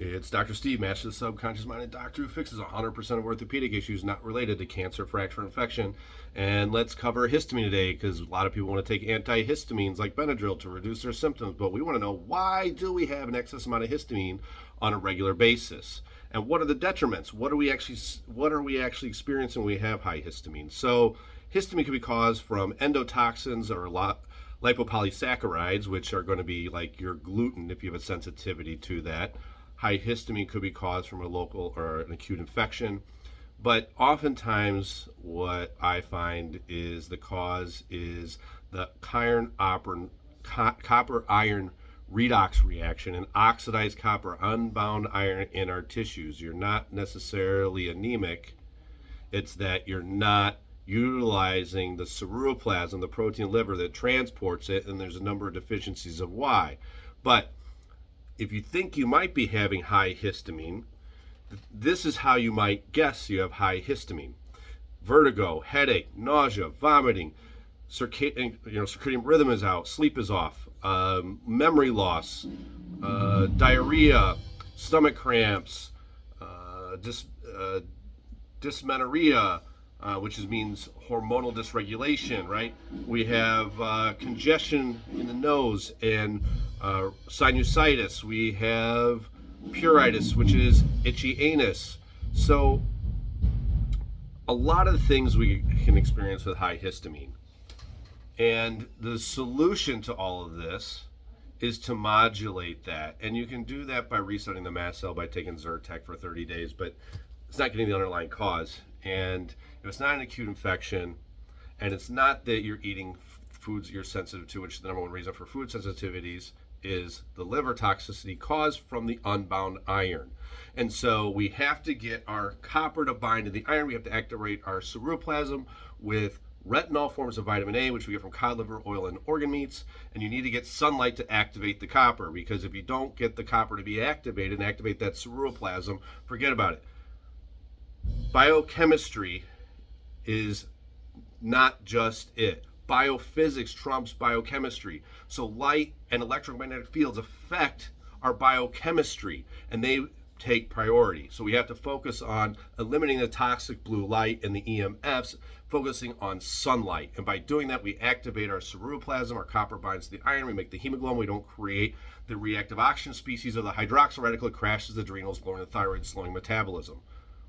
It's Dr. Steve, master of the subconscious mind and doctor who fixes 100% of orthopedic issues not related to cancer, fracture, infection. And let's cover histamine today because a lot of people want to take antihistamines like Benadryl to reduce their symptoms, but we want to know, why do we have an excess amount of histamine on a regular basis? And what are the detriments? What are we actually experiencing when we have high histamine? So histamine can be caused from endotoxins or lipopolysaccharides, which are going to be like your gluten if you have a sensitivity to that. High histamine could be caused from a local or an acute infection. But oftentimes what I find is the cause is the copper-iron redox reaction and oxidized copper, unbound iron in our tissues. You're not necessarily anemic. It's that you're not utilizing the ceruloplasmin, the protein liver that transports it, and there's a number of deficiencies of why. But if you think you might be having high histamine, this is how you might guess you have high histamine. Vertigo, headache, nausea, vomiting, circadian rhythm is out, sleep is off, memory loss, diarrhea, stomach cramps, dysmenorrhea, which means hormonal dysregulation, right? We have congestion in the nose and sinusitis. We have pruritus, which is itchy anus. So a lot of the things we can experience with high histamine. And the solution to all of this is to modulate that. And you can do that by resetting the mast cell by taking Zyrtec for 30 days, but it's not getting the underlying cause. And if it's not an acute infection, and it's not that you're eating foods that you're sensitive to, which is the number one reason for food sensitivities, is the liver toxicity caused from the unbound iron. And so we have to get our copper to bind to the iron. We have to activate our ceruloplasmin with retinol forms of vitamin A, which we get from cod liver oil and organ meats. And you need to get sunlight to activate the copper, because if you don't get the copper to be activated and activate that ceruloplasmin, forget about it. Biochemistry is not just it. Biophysics trumps biochemistry. So light and electromagnetic fields affect our biochemistry, and they take priority. So we have to focus on eliminating the toxic blue light and the EMFs, focusing on sunlight. And by doing that, we activate our ceruloplasmin, our copper binds to the iron, we make the hemoglobin, we don't create the reactive oxygen species of the hydroxyl radical. It crashes the adrenals, lowering the thyroid, slowing metabolism,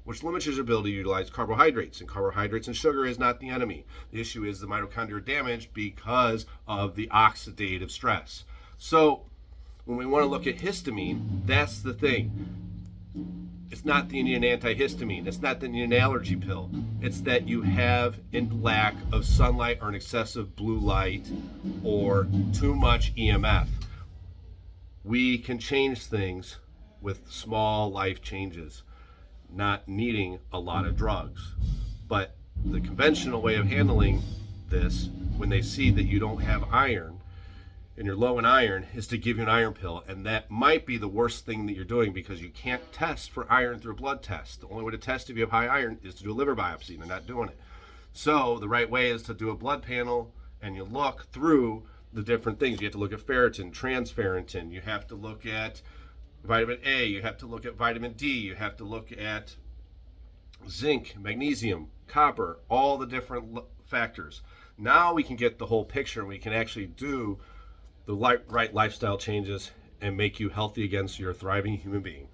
which limits your ability to utilize carbohydrates. And carbohydrates and sugar is not the enemy. The issue is the mitochondria are damaged because of the oxidative stress. So when we want to look at histamine, that's the thing. It's not that you need an antihistamine. It's not that you need an allergy pill. It's that you have a lack of sunlight or an excessive blue light or too much EMF. We can change things with small life changes, not needing a lot of drugs. But the conventional way of handling this, when they see that you don't have iron and you're low in iron, is to give you an iron pill. And that might be the worst thing that you're doing, because you can't test for iron through a blood test. The only way to test if you have high iron is to do a liver biopsy, and they're not doing it. So the right way is to do a blood panel, and you look through the different things. You have to look at ferritin, transferritin, you have to look at vitamin A, you have to look at vitamin D, you have to look at zinc, magnesium, copper, all the different factors. Now we can get the whole picture, and we can actually do the right lifestyle changes and make you healthy again so you're a thriving human being.